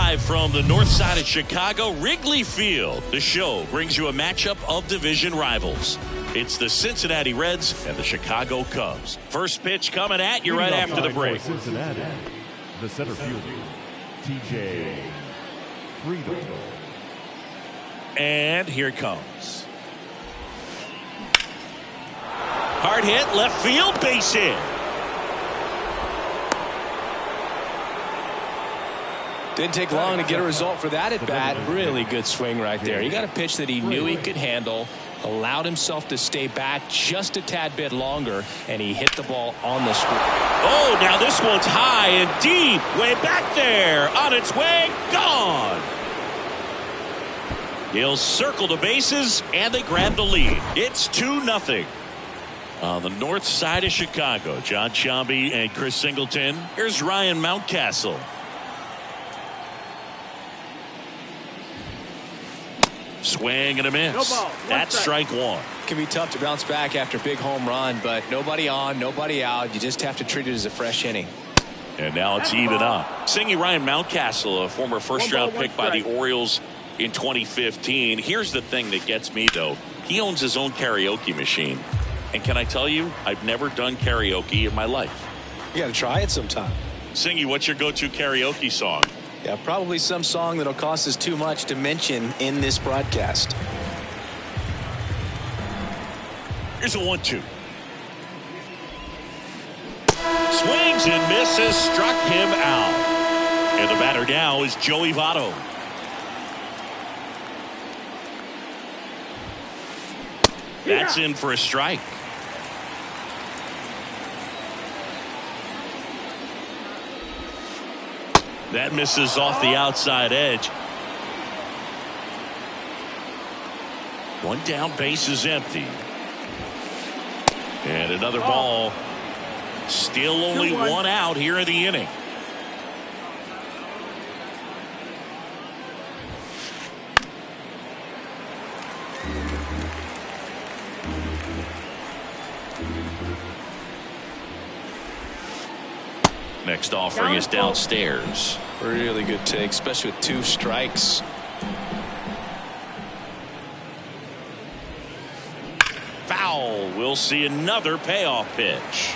Live from the north side of Chicago, Wrigley Field. The show brings you a matchup of division rivals. It's the Cincinnati Reds and the Chicago Cubs. First pitch coming at you right after the break. Cincinnati, the center fielder, TJ Friedl. And here it comes. Hard hit, left field, base hit. Didn't take long to get a result for that at bat. Really good swing right there. He got a pitch that he knew he could handle, allowed himself to stay back just a tad bit longer, and he hit the ball on the square. Oh, now this one's high and deep, way back there, on its way, gone. He'll circle the bases, and they grab the lead. It's 2-0. On the north side of Chicago, John Sciambi and Chris Singleton. Here's Ryan Mountcastle. Swing and a miss. That's strike one. It can be tough to bounce back after a big home run, but nobody on, nobody out. You just have to treat it as a fresh inning. And now it's even up. Singy Ryan Mountcastle, a former first-round pick by the Orioles in 2015. Here's the thing that gets me, though. He owns his own karaoke machine. And can I tell you, I've never done karaoke in my life. You got to try it sometime. Singy, what's your go-to karaoke song? Yeah, probably some song that'll cost us too much to mention in this broadcast. Here's a 1-2. Swings and misses, struck him out. And the batter now is Joey Votto. That's in for a strike. That misses off the outside edge. One down, base is empty. And another ball. Still only one out here in the inning. Next offering is downstairs. Really good take, especially with 2 strikes. Foul. We'll see another payoff pitch.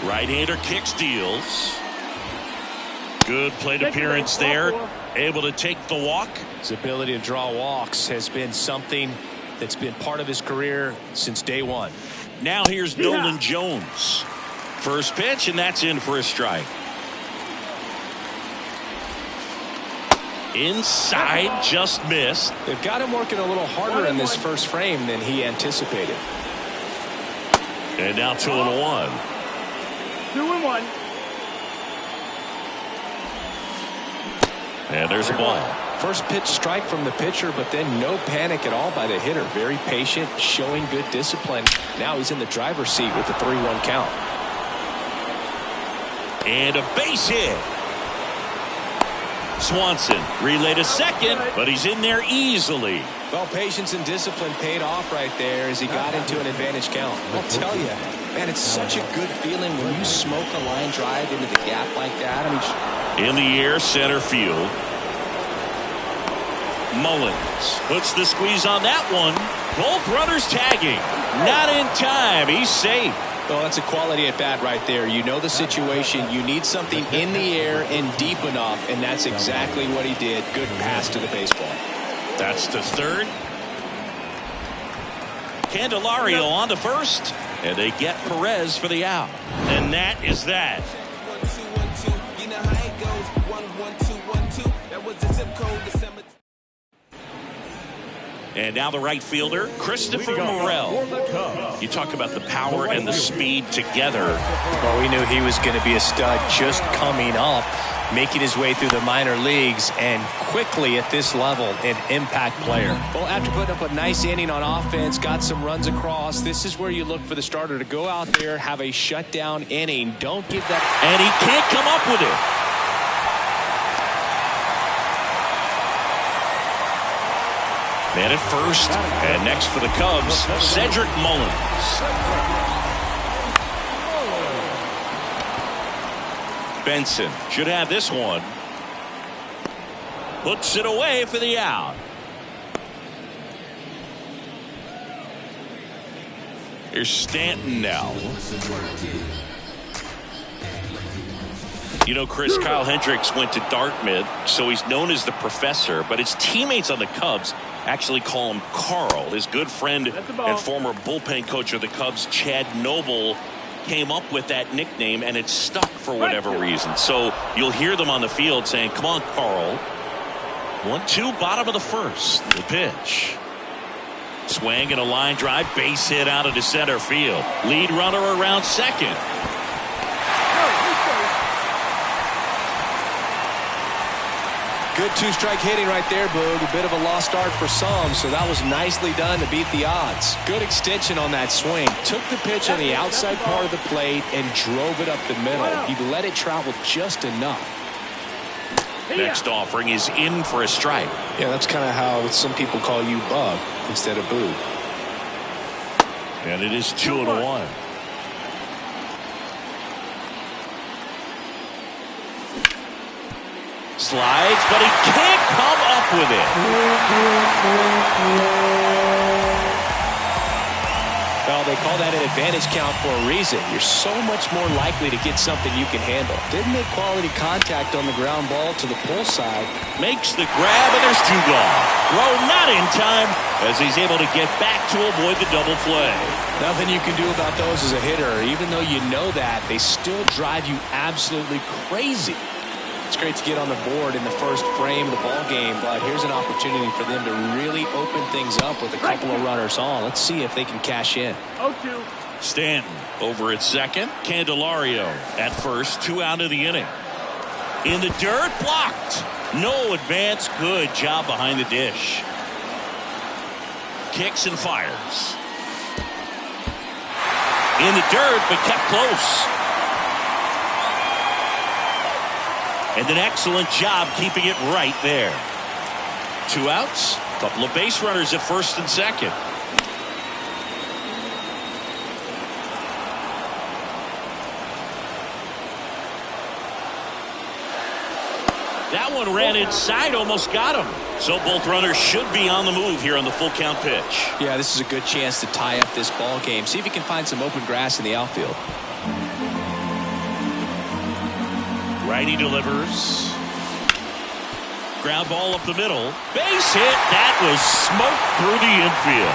Right-hander kick steals. Good plate appearance there. Able to take the walk. His ability to draw walks has been something that's been part of his career since day one. Now here's Nolan Jones. First pitch, and that's in for a strike. Inside, just missed. They've got him working a little harder in this first frame than he anticipated. And now 2-1. 2-1. And there's a ball. First pitch strike from the pitcher, but then no panic at all by the hitter. Very patient, showing good discipline. Now he's in the driver's seat with the 3-1 count. And a base hit. Swanson relay to second, but he's in there easily. Well, patience and discipline paid off right there as he got into an advantage count. I'll tell you, man, it's such a good feeling when you smoke a line drive into the gap like that. I mean, in the air, center field. Mullins puts the squeeze on that one. Both runners tagging. Not in time. He's safe. Well, that's a quality at bat right there. You know the situation. You need something in the air and deep enough, and that's exactly what he did. Good pass to the baseball. That's to third. Candelario on to first, and they get Perez for the out. And that is that. 1-2-1-2. You know how it goes. 1-1-2-1-2. That was the zip code. December. And now the right fielder, Christopher Morel. You talk about the power and the speed together. Well, we knew he was going to be a stud just coming up, making his way through the minor leagues, and quickly at this level, an impact player. Well, after putting up a nice inning on offense, got some runs across, this is where you look for the starter to go out there, have a shutdown inning. Don't give that. And he can't come up with it. Man at first, and next for the Cubs, Cedric Mullins. Benson should have this one. Puts it away for the out. Here's Stanton now. You know, Chris, Kyle Hendricks went to Dartmouth, so he's known as the professor, but his teammates on the Cubs actually call him Carl. His good friend and former bullpen coach of the Cubs, Chad Noble, came up with that nickname, and it's stuck for whatever reason. So you'll hear them on the field saying, come on, Carl. 1-2, bottom of the first. The pitch. Swing and a line drive, base hit out into center field. Lead runner around second. Good two-strike hitting right there, Boog. A bit of a lost start for some, so that was nicely done to beat the odds. Good extension on that swing. Took the pitch on the outside part of the plate and drove it up the middle. He let it travel just enough. Next offering is in for a strike. Yeah, that's kind of how some people call you Bug instead of Boog. And it is 2-1. Slides, but he can't come up with it. Well, they call that an advantage count for a reason. You're so much more likely to get something you can handle. Didn't make quality contact on the ground ball to the pull side. Makes the grab, and there's two gone. Throw not in time as he's able to get back to avoid the double play. Nothing you can do about those as a hitter. Even though you know that, they still drive you absolutely crazy. It's great to get on the board in the first frame of the ball game, but here's an opportunity for them to really open things up with a couple of runners on. Let's see if they can cash in. 0-2. Stanton over at second. Candelario at first. 2 out of the inning. In the dirt, blocked. No advance. Good job behind the dish. Kicks and fires. In the dirt, but kept close. And an excellent job keeping it right there. 2 outs. Couple of base runners at first and second. That one ran inside, almost got him. So both runners should be on the move here on the full count pitch. Yeah, this is a good chance to tie up this ball game. See if you can find some open grass in the outfield. Righty delivers. Ground ball up the middle. Base hit. That was smoked through the infield.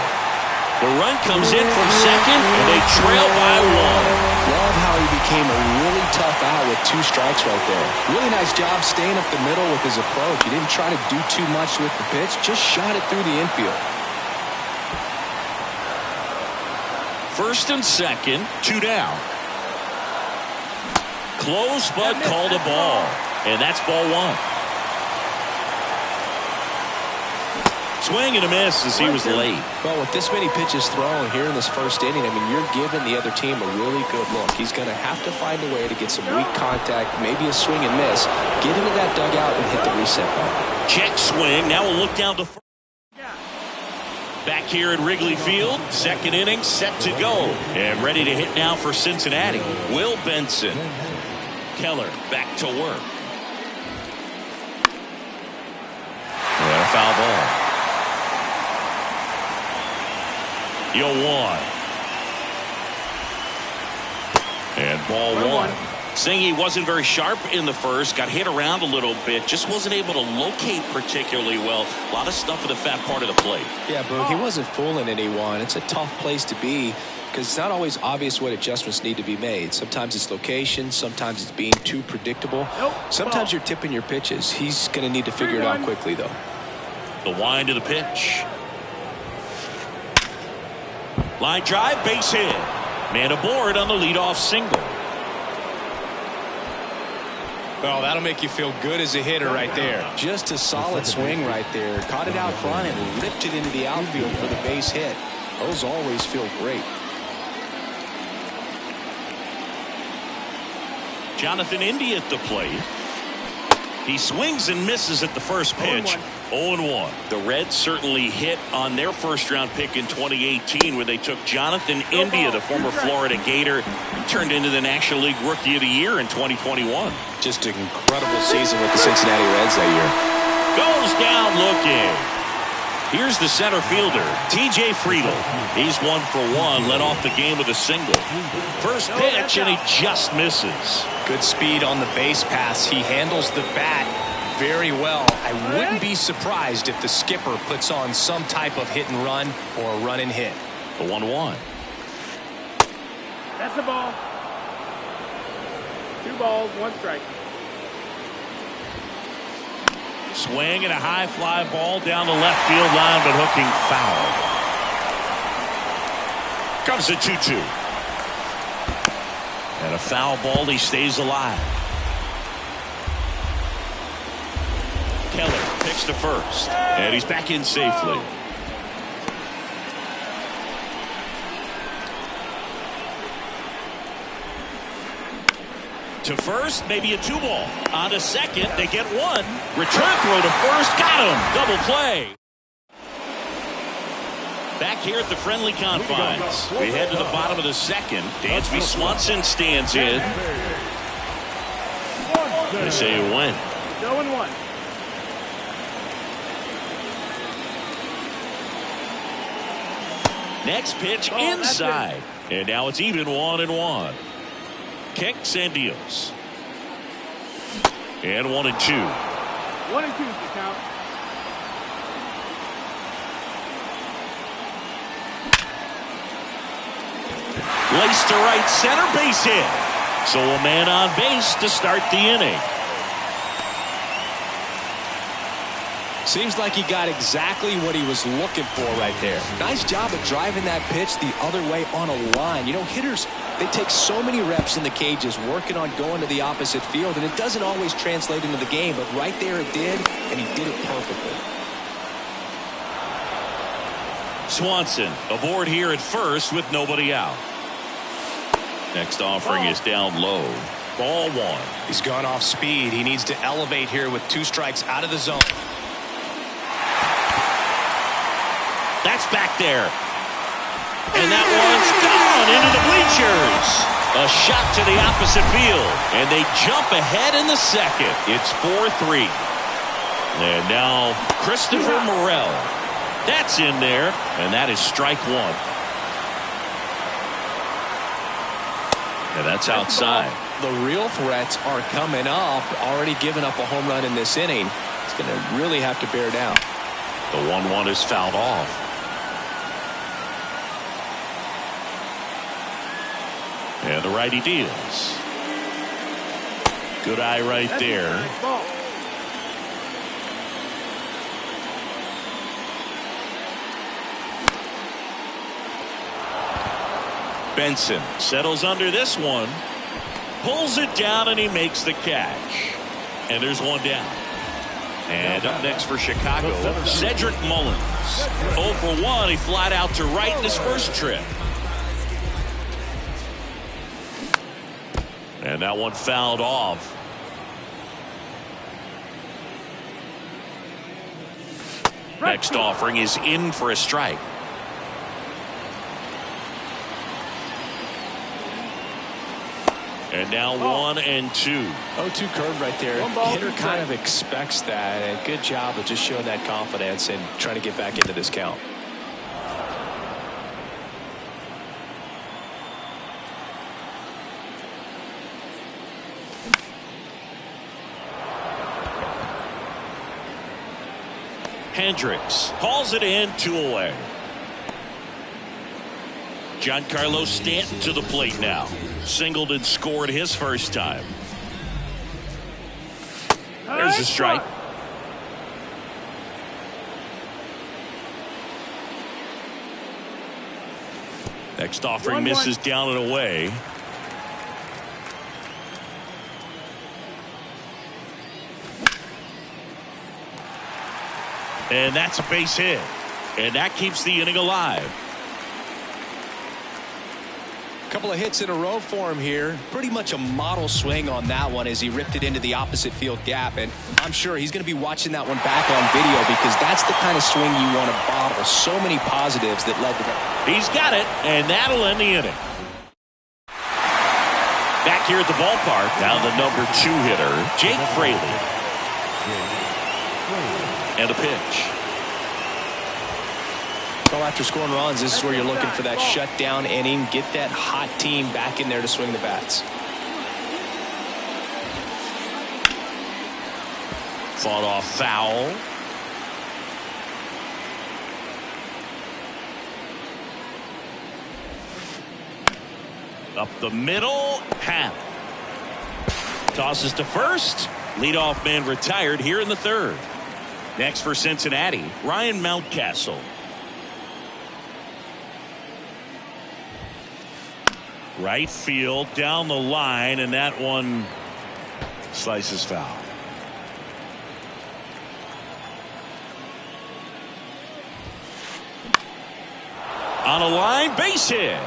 The run comes in from second, and they trail by 1. Love how he became a really tough out with 2 strikes right there. Really nice job staying up the middle with his approach. He didn't try to do too much with the pitch, just shot it through the infield. First and second, 2 down. Close, but called a ball. And that's ball 1. Swing and a miss as he was late. Well, with this many pitches thrown here in this first inning, I mean, you're giving the other team a really good look. He's going to have to find a way to get some weak contact, maybe a swing and miss, get into that dugout and hit the reset button. Check swing. Now we'll look down to first. Back here at Wrigley Field, second inning set to go. And ready to hit now for Cincinnati. Will Benson. Keller back to work. And a foul ball. 0-1. And ball 1. Singy wasn't very sharp in the first, got hit around a little bit, just wasn't able to locate particularly well. A lot of stuff in the fat part of the plate. Yeah, Boog, he wasn't fooling anyone. It's a tough place to be because it's not always obvious what adjustments need to be made. Sometimes it's location, sometimes it's being too predictable. Sometimes you're tipping your pitches. He's going to need to figure it out quickly, though. The wind of the pitch. Line drive, base hit. Man aboard on the leadoff single. Well, that'll make you feel good as a hitter right there. Just a solid swing right there. Caught it out front and ripped it into the outfield for the base hit. Those always feel great. Jonathan India at the plate. He swings and misses at the first pitch. 0-1. The Reds certainly hit on their first-round pick in 2018 when they took Jonathan India, the former Florida Gator, and turned into the National League Rookie of the Year in 2021. Just an incredible season with the Cincinnati Reds that year. Goes down looking. Here's the center fielder, TJ Friedl. He's 1 for 1, led off the game with a single. First pitch, and he just misses. Good speed on the base pass. He handles the bat very well. I wouldn't be surprised if the skipper puts on some type of hit and run or a run and hit. The 1-1. That's the ball. 2 balls, 1 strike. Swing and a high fly ball down the left field line, but hooking foul. Comes the 2-2. And a foul ball, he stays alive. Keller picks to first, and he's back in safely. To first, maybe a 2-ball. On to second, they get 1. Return throw to first, got him. Double play. Back here at the friendly confines. We head to the bottom of the second. Dansby Swanson stands in. They say a win. 0-1. Next pitch inside. And now it's even 1-1. Kicks and deals. And 1-2. 1-2 is the count. Laced to right center, base hit. So a man on base to start the inning. Seems like he got exactly what he was looking for right there. Nice job of driving that pitch the other way on a line. You know, hitters, they take so many reps in the cages working on going to the opposite field, and it doesn't always translate into the game, but right there it did, and he did it perfectly. Swanson aboard here at first with nobody out. Next offering is down low. Ball 1. He's gone off speed. He needs to elevate here with 2 strikes out of the zone. That's back there. And that one's gone into the bleachers. A shot to the opposite field. And they jump ahead in the second. It's 4-3. And now Christopher Morel. That's in there. And that is strike 1. And that's outside. The real threats are coming up. Already given up a home run in this inning. He's going to really have to bear down. The 1-1 is fouled off. And the righty deals. Good eye right there. Nice ball. Benson settles under this one. Pulls it down and he makes the catch. And there's 1 down. And up next for Chicago, Cedric Mullins. 0 for 1. He flied out to right in his first trip. And that one fouled off. Next offering is in for a strike. And now 1-2. 0-2 curve right there. Hitter kind of expects that. And good job of just showing that confidence and trying to get back into this count. Hendricks hauls it in, 2 away. Giancarlo Stanton to the plate now. Singled and scored his first time. There's a strike. Next offering misses down and away. And that's a base hit. And that keeps the inning alive. Couple of hits in a row for him here. Pretty much a model swing on that one as he ripped it into the opposite field gap. And I'm sure he's going to be watching that one back on video because that's the kind of swing you want to bottle. So many positives that led to that. He's got it, and that'll end the inning. Back here at the ballpark, now the number 2 hitter, Jake Fraley. And a pitch. Well, after scoring runs, this is where you're looking for that shutdown inning. Get that hot team back in there to swing the bats. Fought off foul. Up the middle, Happ. Tosses to first. Leadoff man retired here in the 3rd. Next for Cincinnati, Ryan Mountcastle. Right field, down the line, and that one slices foul. On a line, base hit.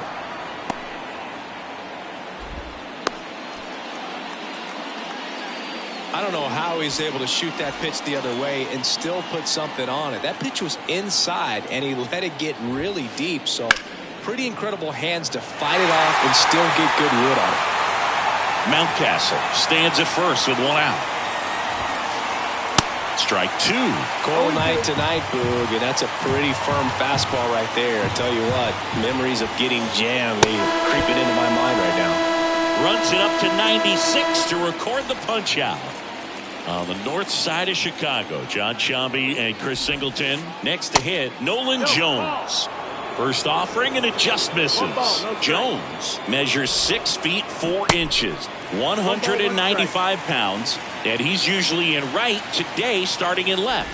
I don't know how he's able to shoot that pitch the other way and still put something on it. That pitch was inside, and he let it get really deep, so pretty incredible hands to fight it off and still get good wood on it. Mountcastle stands at first with 1 out. Strike 2. Cold night tonight, Boog, and that's a pretty firm fastball right there. I tell you what, memories of getting jammed, they creeping into my mind right now. Runs it up to 96 to record the punch out. On the north side of Chicago, John Sciambi and Chris Singleton. Next to hit, Nolan Jones. First offering, and it just misses. Jones measures 6 feet 4 inches, 195 pounds, and he's usually in right, today starting in left.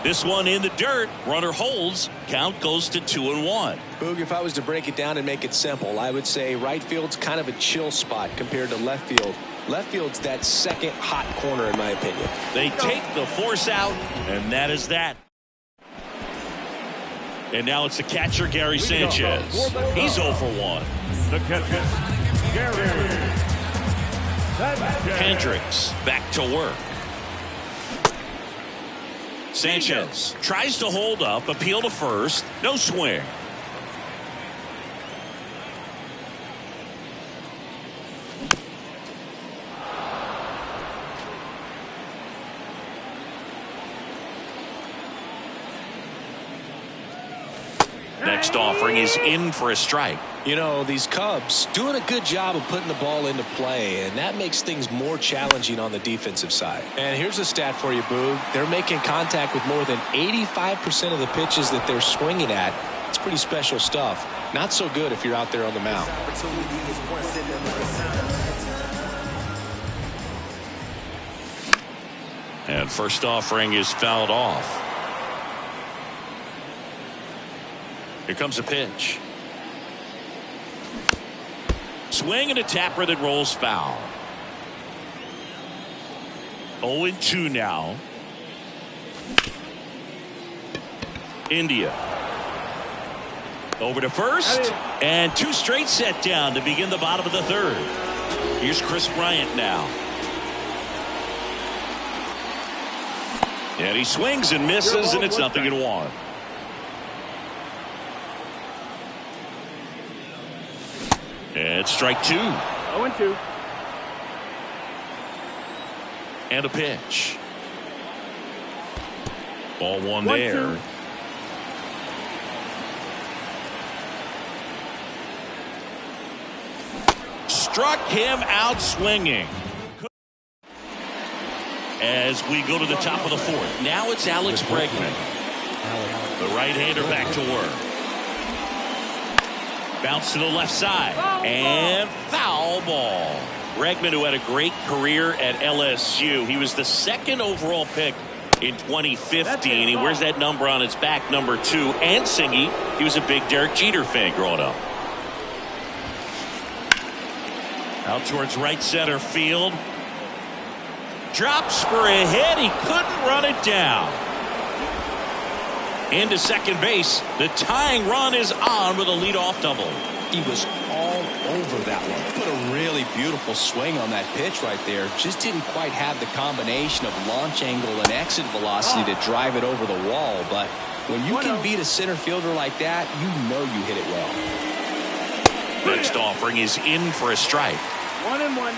This one in the dirt, runner holds, count goes to 2-1. Boog, if I was to break it down and make it simple, I would say right field's kind of a chill spot compared to left field. Left field's that second hot corner in my opinion. They take the force out, and that is that. And now it's the catcher, Gary Sanchez. He's 0 for 1. The catcher, Gary Sanchez. Hendricks back to work. Sanchez tries to hold up, appeal to first, no swing. Next offering is in for a strike. You know, these Cubs doing a good job of putting the ball into play, and that makes things more challenging on the defensive side. And here's a stat for you, Boog. They're making contact with more than 85% of the pitches that they're swinging at. It's pretty special stuff. Not so good if you're out there on the mound. And first offering is fouled off. Here comes a pitch. Swing and a tapper that rolls foul. 0-2 now. India. Over to first. And 2 straight set down to begin the bottom of the 3rd. Here's Chris Bryant now. And he swings and misses, and it's 0-1. And strike 2. 0-2. And a pitch. Ball 1 there. Struck him out swinging. As we go to the top of the 4th. Now it's Alex Bregman. The right-hander back to work. Bounce to the left side. And foul ball. Bregman, who had a great career at LSU. He was the 2nd overall pick in 2015. He wears that number on his back, number 2. And Singy, he was a big Derek Jeter fan growing up. Out towards right center field. Drops for a hit. He couldn't run it down. into second base. The tying run is on with a leadoff double. He was all over that one. Put a really beautiful swing on that pitch right there. Just didn't quite have the combination of launch angle and exit velocity to drive it over the wall. But when you can beat a center fielder like that, you know you hit it well. Next offering is in for a strike. 1-1.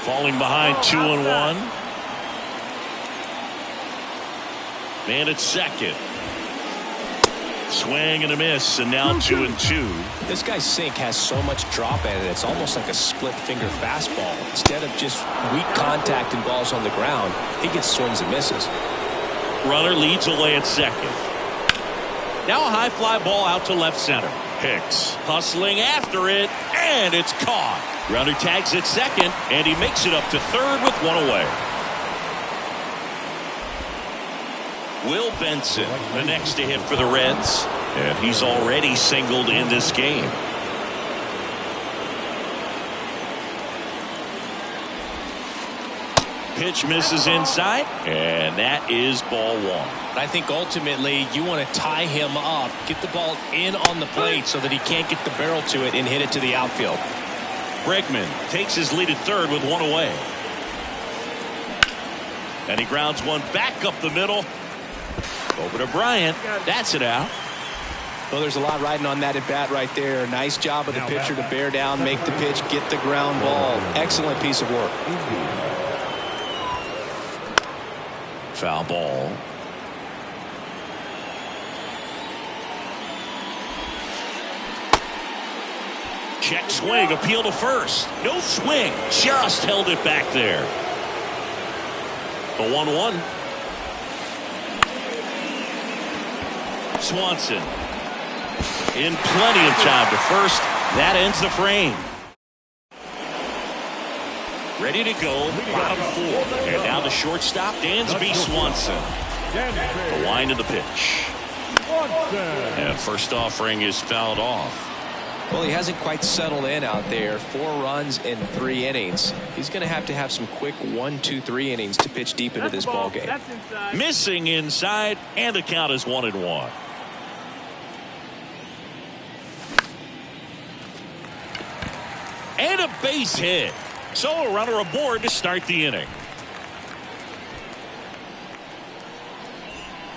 Falling behind 2-1. Man at second. Swing and a miss, and now 2-2. This guy's sink has so much drop in it, it's almost like a split finger fastball. Instead of just weak contact and balls on the ground, he gets swings and misses. Runner leads away at second. Now a high fly ball out to left center. Hicks hustling after it, and it's caught. Runner tags at second, and he makes it up to third with one away. Will Benson, the next to hit for the Reds, and he's already singled in this game. Pitch misses inside, and that is ball one. I think ultimately you want to tie him up, get the ball in on the plate so that he can't get the barrel to it and hit it to the outfield. Bregman takes his lead at third with one away. And he grounds one back up the middle. Over to Bryant. That's it out. Well, there's a lot riding on that at bat right there. Nice job of the pitcher to bear down, make the pitch, get the ground ball. Excellent piece of work. Foul ball. Check swing, appeal to first. No swing, just held it back there. The 1-1. Swanson in plenty of time to first. That ends the frame. Ready to go, bottom four. And now the shortstop, Dansby Swanson. The wind of the pitch. And first offering is fouled off. Well, he hasn't quite settled in out there. 4 runs in 3 innings. He's going to have some quick 1, 2, 3 innings to pitch deep into this ball game. Missing inside, and the count is 1-1. And a base hit. So a runner aboard to start the inning.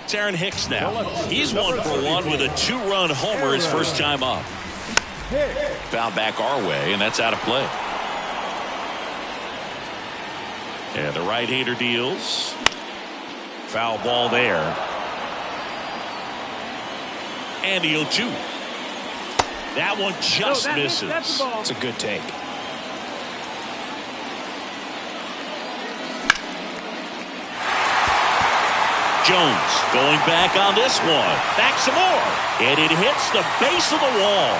It's Aaron Hicks now. He's 1 for 1 with a 2-run homer his first time up. Foul back our way, and that's out of play. And the right-hander deals. Foul ball there. And the 0-2. That one just misses. It's a good take. Jones going back on this one. Back some more. And it hits the base of the wall.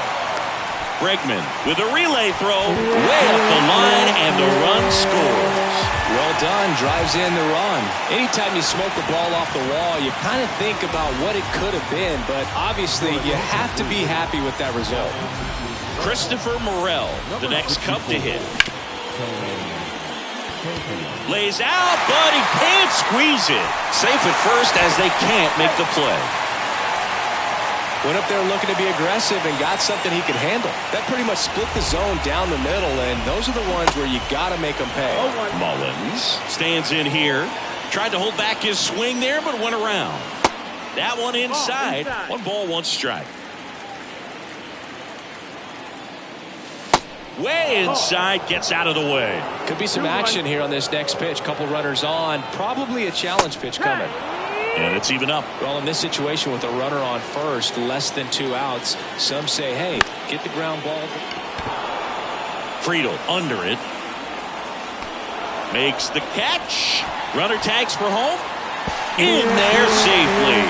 Bregman with a relay throw. Way up the line, and the run scores. Well done. Drives in the run. Anytime you smoke the ball off the wall, you kind of think about what it could have been, but obviously you have to be happy with that result. Christopher Morel, the next Cub to hit. Lays out, but he can't squeeze it. Safe at first as they can't make the play. Went up there looking to be aggressive and got something he could handle. That pretty much split the zone down the middle, and those are the ones where you got to make them pay. Mullins stands in here. Tried to hold back his swing there, but went around. That one inside. 1 ball, 1 strike. Way inside, gets out of the way. Could be some action here on this next pitch. Couple runners on. Probably a challenge pitch coming. And it's even up. Well, in this situation with a runner on first, less than 2 outs, some say, hey, get the ground ball. Friedl under it. Makes the catch. Runner tags for home. In there safely.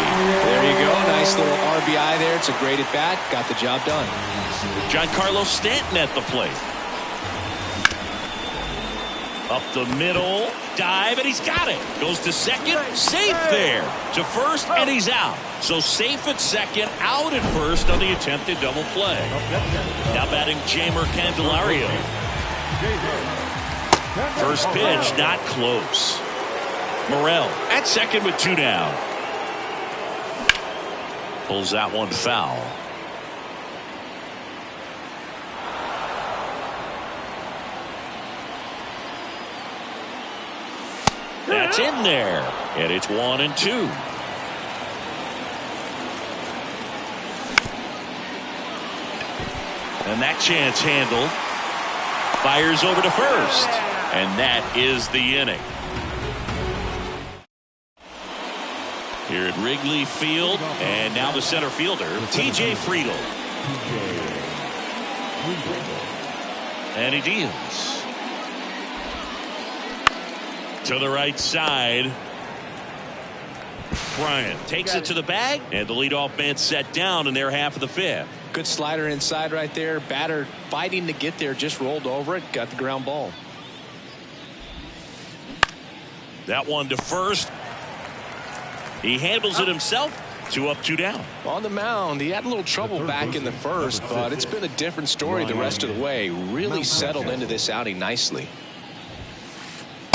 There you go. Nice little RBI there. It's a great at bat. Got the job done. Giancarlo Stanton at the plate. Up the middle. Dive, and he's got it. Goes to second. Safe there. To first, and he's out. So safe at second, out at first on the attempted double play. Now batting Jeimer Candelario. First pitch, not close. Morel at second with 2 down. Pulls that one foul. That's in there, and it's 1-2. And that chance handled. Fires over to first, and that is the inning. Here at Wrigley Field, and now the center fielder, T.J. Friedl. And he deals to the right side. Bryant takes it to the bag, and the leadoff man set down in their half of the 5th. Good slider inside right there. Batter fighting to get there, just rolled over it, got the ground ball. That one to first. He handles it himself. 2 up, 2 down. On the mound, he had a little trouble back in the first, but it's been a different story the rest of the way. Really settled into this outing nicely.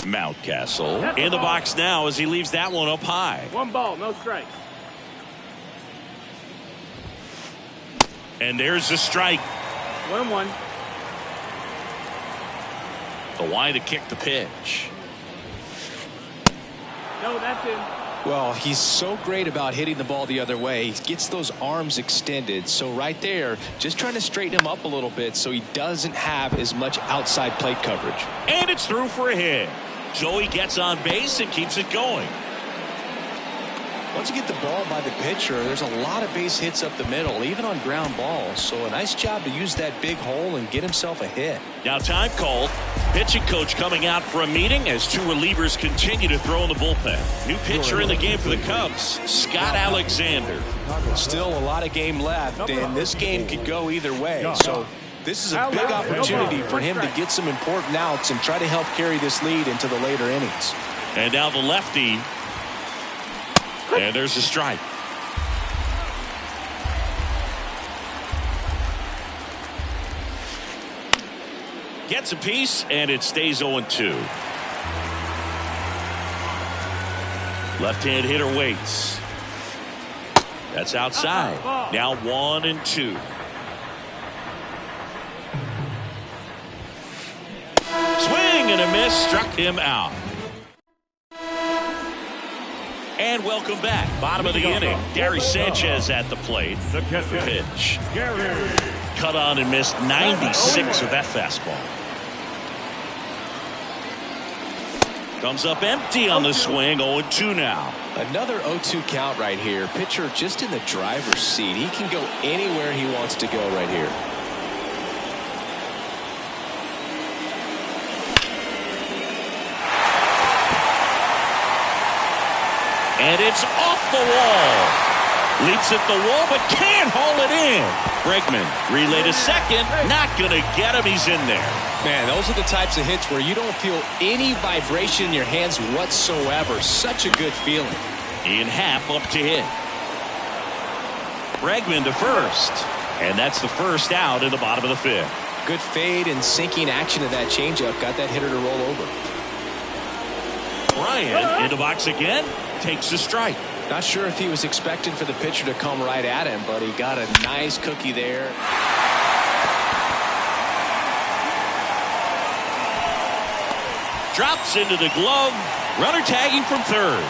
Mountcastle in the box now as he leaves that one up high. 1 ball, no strikes. And there's the strike. 1-1. The wide to kick the pitch. No, that's in. Well, he's so great about hitting the ball the other way. He gets those arms extended. So right there, just trying to straighten him up a little bit so he doesn't have as much outside plate coverage. And it's through for a hit. Joey gets on base and keeps it going. Once you get the ball by the pitcher, there's a lot of base hits up the middle, even on ground balls. So a nice job to use that big hole and get himself a hit. Now time called. Pitching coach coming out for a meeting as 2 relievers continue to throw in the bullpen. New pitcher in the game for the Cubs, Scott Alexander. Still a lot of game left, and this game could go either way. So this is a big opportunity for him to get some important outs and try to help carry this lead into the later innings. And now the lefty. And there's a strike. Gets a piece, and it stays 0-2. Left-hand hitter waits. That's outside. Now 1-2. Swing and a miss, struck him out. And welcome back. Bottom of the inning. Gary Sanchez at the plate. The Pitch. Gary. Cut on and missed 96 with that fastball. Comes up empty on the swing. 0-2 now. Another 0-2 count right here. Pitcher just in the driver's seat. He can go anywhere he wants to go right here. And it's off the wall. Leaps at the wall, but can't haul it in. Bregman relay to second. Not going to get him. He's in there. Man, those are the types of hits where you don't feel any vibration in your hands whatsoever. Such a good feeling. Ian Happ up to hit. Bregman to first. And that's the first out in the bottom of the 5th. Good fade and sinking action of that changeup. Got that hitter to roll over. Bryant in the box again. Takes the strike. Not sure if he was expecting for the pitcher to come right at him, but he got a nice cookie there. Drops into the glove. Runner tagging from third.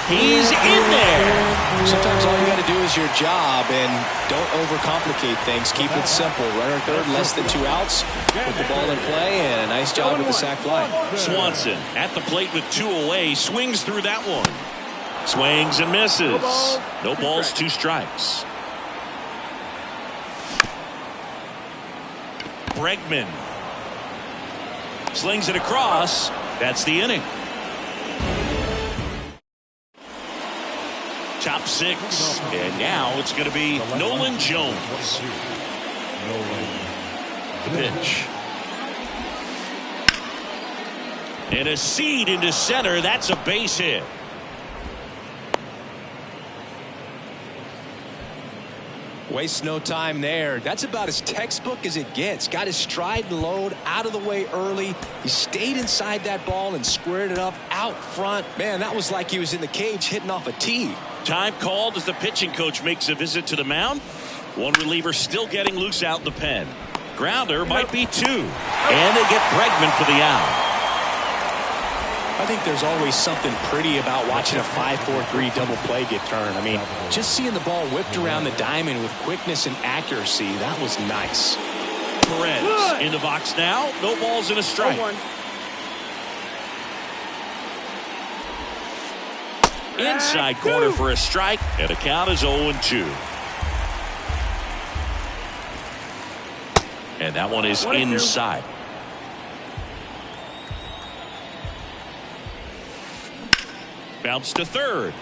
He's in there. Sometimes all you got to do is your job and don't overcomplicate things. Keep it simple. Runner third, less than 2 outs. Put the ball in play, and a nice job with the sac fly. Swanson at the plate with 2 away. Swings through that one. Swings and misses. No balls, 2 strikes. Bregman slings it across. That's the inning. Top 6, and now it's going to be Nolan Jones. The pitch. And a seed into center. That's a base hit. Wastes no time there. That's about as textbook as it gets. Got his stride and load out of the way early. He stayed inside that ball and squared it up out front. Man, that was like he was in the cage hitting off a tee. Time called as the pitching coach makes a visit to the mound. One reliever still getting loose out in the pen. Grounder might be 2. And they get Bregman for the out. I think there's always something pretty about watching a 5-4-3 double play get turned. I mean, just seeing the ball whipped around the diamond with quickness and accuracy, that was nice. Perez in the box now. No balls and a strike. Inside corner for a strike, and the count is 0-2. And that one is inside. Bounce to third.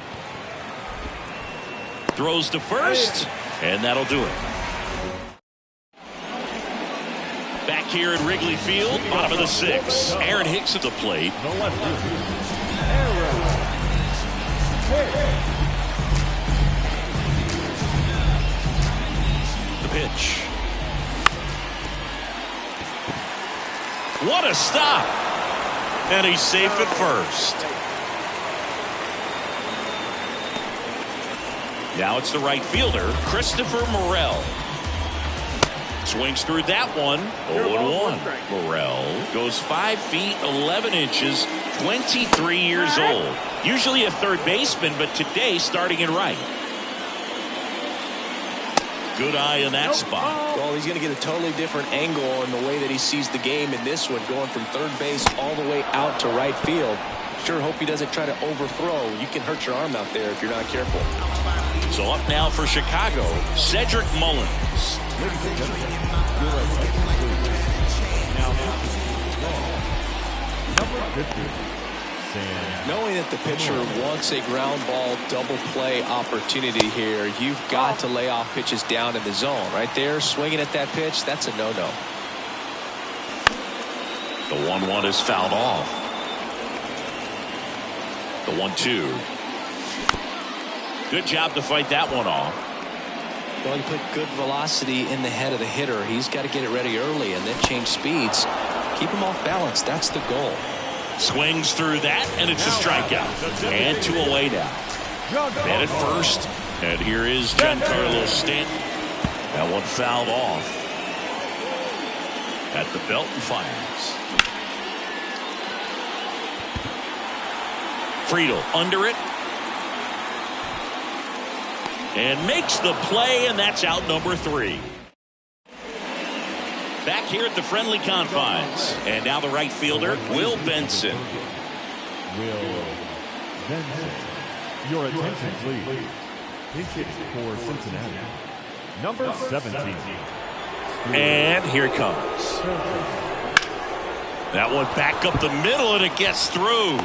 Throws to first, and that'll do it. Back here at Wrigley Field, bottom of the 6th. Aaron Hicks at the plate. The left fielder, The pitch. What a stop! And he's safe at first. Now it's the right fielder, Christopher Morel. Swings through that one. 0-1. Morel goes 5 feet 11 inches, 23 years old. Usually a third baseman, but today starting in right. Good eye in that spot. Well, he's going to get a totally different angle in the way that he sees the game in this one, going from third base all the way out to right field. Sure hope he doesn't try to overthrow. You can hurt your arm out there if you're not careful. So up now for Chicago, Cedric Mullins. Knowing that the pitcher wants a ground ball double play opportunity here, you've got to lay off pitches down in the zone. Right there, swinging at that pitch, that's a no-no. The 1-1 is fouled off. The 1-2. Good job to fight that one off. Well, you put good velocity in the head of the hitter. He's got to get it ready early and then change speeds. Keep him off balance. That's the goal. Swings through that, and it's a strikeout. And 2 away now. Man at first, and here is Giancarlo Stanton. That one fouled off at the belt and fires. Friedel under it. And makes the play, and that's out number 3. Back here at the friendly confines. And now the right fielder, Will Benson. Will Benson. Your attention, please. Pitch for Cincinnati. Number 17. And here it comes. That one back up the middle, and it gets through.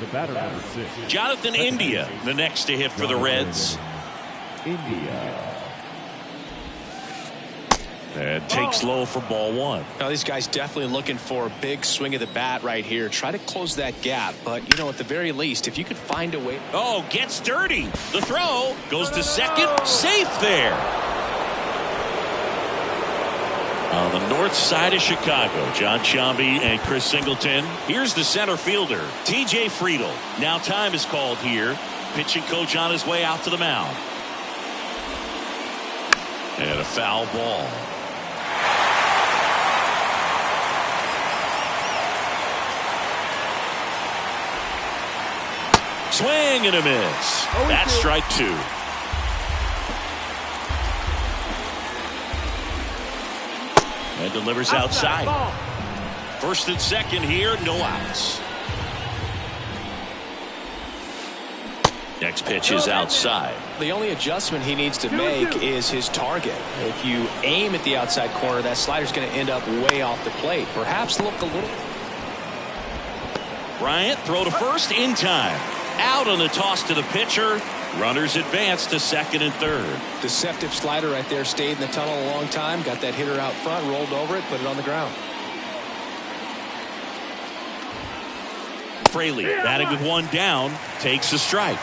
The batter, number 6. Jonathan India, the next to hit for the Reds. India. And takes low for ball 1. Now, these guys definitely looking for a big swing of the bat right here. Try to close that gap. But, you know, at the very least, if you could find a way. Oh, gets dirty. The throw goes to second. Safe there. On the north side of Chicago, John Sciambi and Chris Singleton. Here's the center fielder, TJ Friedel. Now time is called here. Pitching coach on his way out to the mound. And a foul ball. Swing and a miss. That's strike 2. And delivers outside. First and second here, no outs. Next pitch is outside. The only adjustment he needs to make is his target. If you aim at the outside corner, that slider's going to end up way off the plate. Perhaps look a little. Bryant, throw to first in time. Out on the toss to the pitcher. Runners advance to second and third. Deceptive slider right there. Stayed in the tunnel a long time. Got that hitter out front. Rolled over it. Put it on the ground. Fraley batting with one down, takes a strike.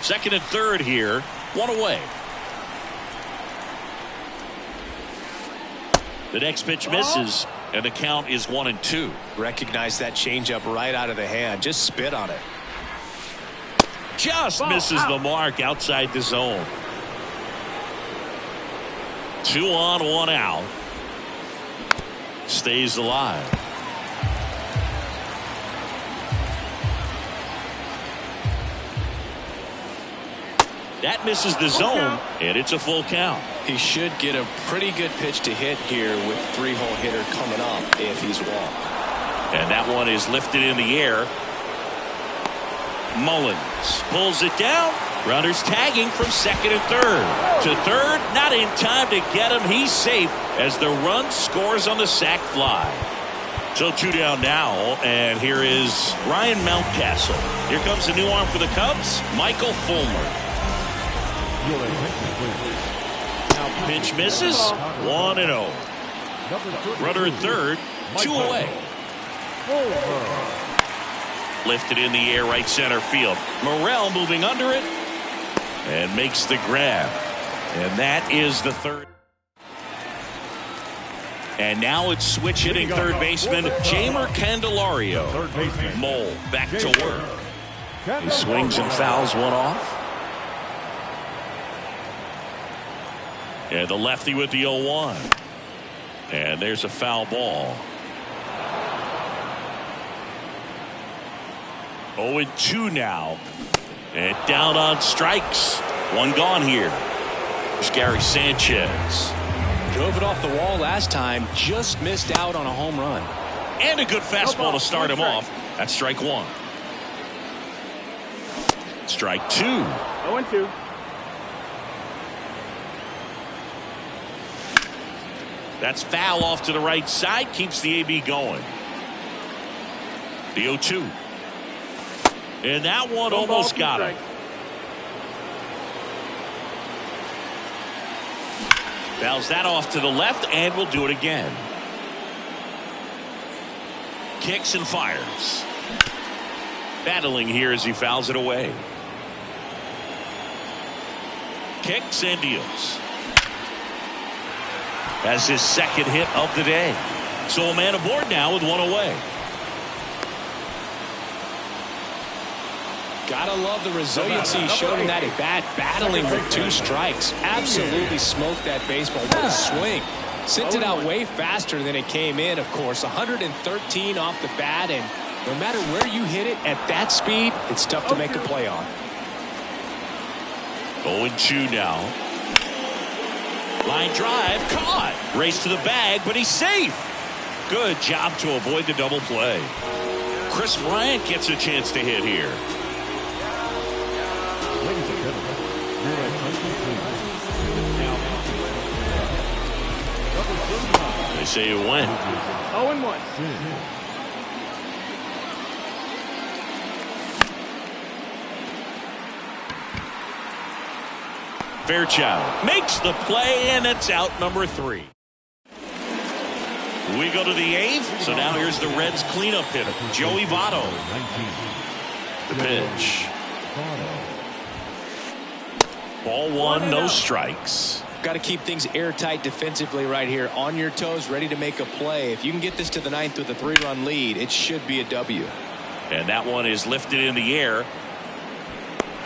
Second and third here, one away. The next pitch misses, and the count is 1-2. Recognize that changeup right out of the hand. Just spit on it. Just misses the mark outside the zone. 2 on, 1 out. Stays alive. That misses the zone, and it's a full count. He should get a pretty good pitch to hit here with 3-hole hitter coming up if he's walked. And that one is lifted in the air. Mullins pulls it down. Runners tagging from second and third. To third, not in time to get him. He's safe as the run scores on the sac fly. So 2 down now, and here is Ryan Mountcastle. Here comes a new arm for the Cubs, Michael Fulmer. Your attention, please. Now, Pitch misses, 1-0. Runner at third, 2 away. Lifted in the air, right center field. Morrell moving under it and makes the grab. And that is the third. And now it's switch hitting third baseman Jeimer Candelario. Third baseman Mole back to work. He swings and fouls one off. And the lefty with the 0-1. And there's a foul ball. 0-2 now. And down on strikes. One gone here. There's Gary Sanchez. Drove it off the wall last time. Just missed out on a home run. And a good fastball to start him off. That's strike 1. Strike 2. 0-2. That's foul off to the right side. Keeps the AB going. The 0-2. And that one almost got him. Fouls that off to the left, and will do it again. Kicks and fires. Battling here as he fouls it away. Kicks and deals. That's his second hit of the day. So a man aboard now with one away. Gotta love the resiliency he showed in that at bat, battling with 2 strikes. Absolutely smoked that baseball. What a swing. Sent it out way faster than it came in, of course. 113 off the bat, and no matter where you hit it at that speed, it's tough to make a play on. 0-2 now. Line drive, caught. Race to the bag, but he's safe. Good job to avoid the double play. Chris Bryant gets a chance to hit here. ladies and gentlemen, your attention, please. Now, They say it went. 0-1. Fairchild makes the play, and it's out number 3. We go to the 8th. So now here's the Reds cleanup hitter, Joey Votto. 19. The pitch. Votto. Ball 1, no strikes. Got to keep things airtight defensively right here. On your toes, ready to make a play. If you can get this to the 9th with a 3-run lead, it should be a W. And that one is lifted in the air.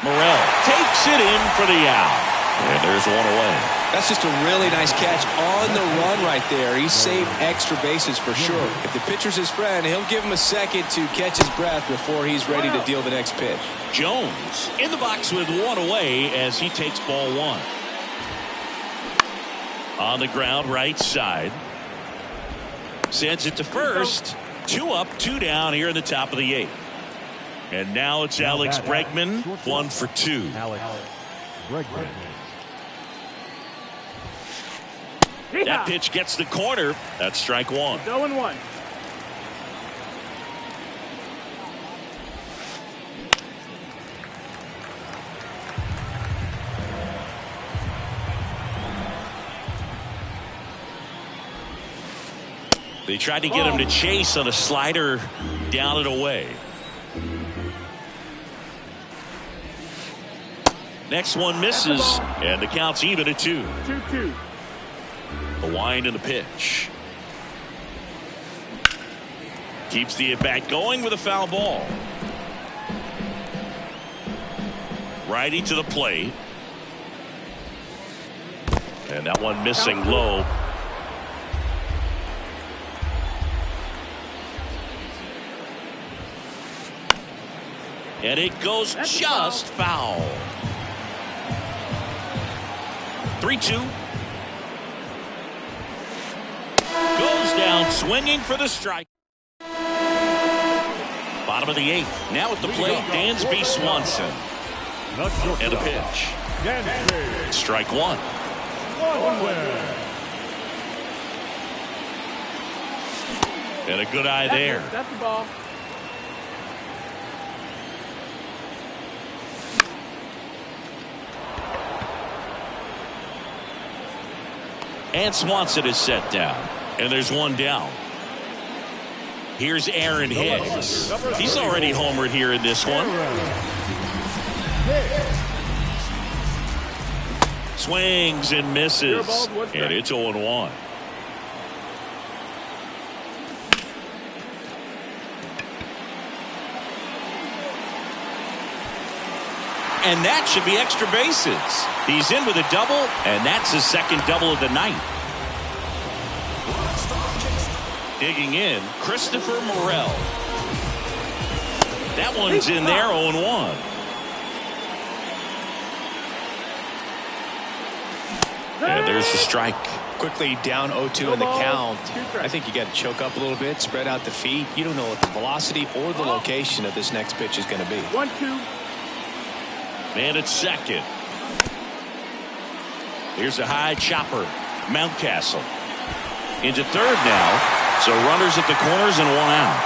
Morrell takes it in for the out. And there's one away. That's just a really nice catch on the run right there. He saved extra bases for sure. If the pitcher's his friend, he'll give him a second to catch his breath before he's ready to deal the next pitch. Jones in the box with one away as he takes ball 1. On the ground, right side. Sends it to first. 2 up, 2 down here in the top of the 8th. And now it's Alex Bregman, 1 for 2. Alex Bregman. That pitch gets the corner. That's strike 1. 0-1. They tried to get him to chase on a slider down and away. Next one misses, and the count's even at 2. 2-2. The wind and the pitch. Keeps the at-bat going with a foul ball. Righty to the plate. And that one missing low. And it goes just foul. 3-2. Goes down swinging for the strike. Bottom of the 8th. Now at the plate, Dansby Swanson. And a pitch. Strike 1. And a good eye there. That's the ball. And Swanson is set down. And there's one down. Here's Aaron Hicks. He's already homered here in this one. Swings and misses. And it's 0-1. And that should be extra bases. He's in with a double, and that's his second double of the night. Digging in, Christopher Morel. That one's in there, 0-1. And there's the strike. Quickly down 0-2 in the count. I think you got to choke up a little bit, spread out the feet. You don't know what the velocity or the location of this next pitch is going to be. 1-2. Man at second. Here's a high chopper. Mountcastle. Into third now. So runners at the corners and one out.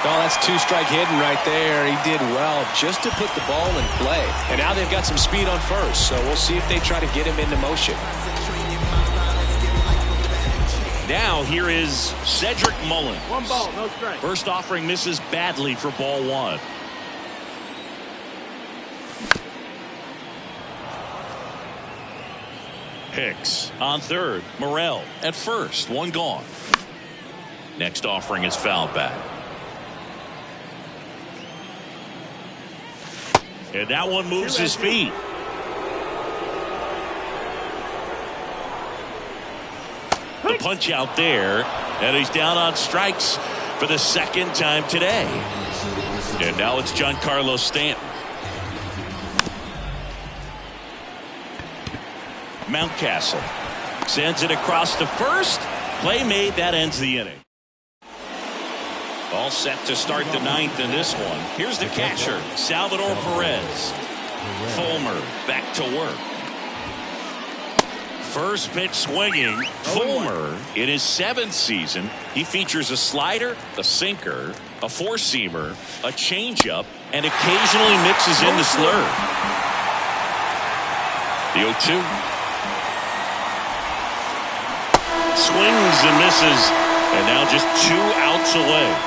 Oh, that's 2-strike hidden right there. He did well just to put the ball in play. And now they've got some speed on first. So we'll see if they try to get him into motion. Now here is Cedric Mullins. 1 ball, no strike. First offering misses badly for ball 1. Hicks on third. Morel at first. One gone. Next offering is fouled back. And that one moves his feet. The punch out there. And he's down on strikes for the second time today. And now it's Giancarlo Stanton. Mountcastle sends it across to first. Play made. That ends the inning. All set to start the 9th in this one. Here's the catcher, Salvador Perez. Fulmer back to work. First pitch swinging. Fulmer, in his 7th season, he features a slider, a sinker, a four-seamer, a changeup, and occasionally mixes in the slurve. The 0-2. Swings and misses, and now just 2 outs away.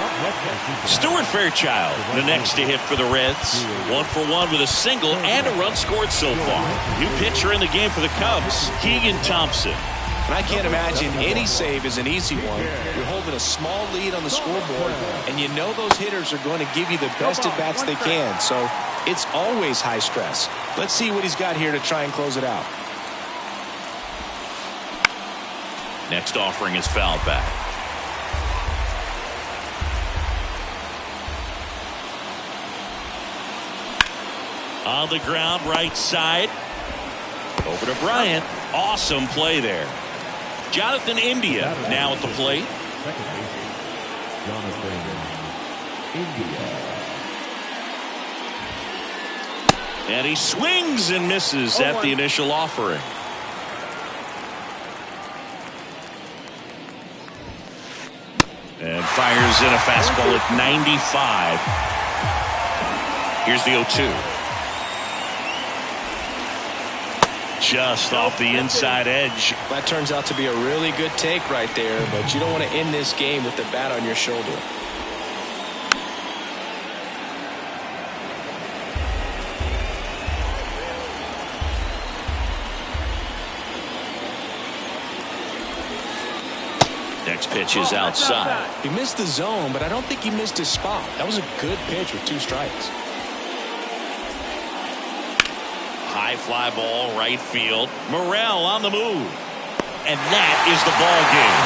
Stuart Fairchild, the next to hit for the Reds. 1 for 1 with a single and a run scored so far. New pitcher in the game for the Cubs, Keegan Thompson. And I can't imagine any save is an easy one. You're holding a small lead on the scoreboard, and you know those hitters are going to give you the best at bats they can. So it's always high stress. Let's see what he's got here to try and close it out. Next offering is fouled back. On the ground, right side. Over to Bryant. Awesome play there. Jonathan India now at the plate. Second baseman, Jonathan India. And he swings and misses at the initial offering. And fires in a fastball at 95. Here's the 0-2. just off the inside edge. That turns out to be a really good take right there, but you don't want to end this game with the bat on your shoulder. Next pitch is outside. He missed the zone, but I don't think he missed his spot. That was a good pitch with 2 strikes. High fly ball, right field. Morel on the move. And that is the ball game.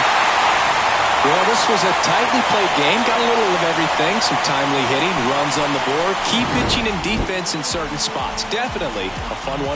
Well, this was a tightly played game. Got a little of everything. Some timely hitting, runs on the board, key pitching and defense in certain spots. Definitely a fun one to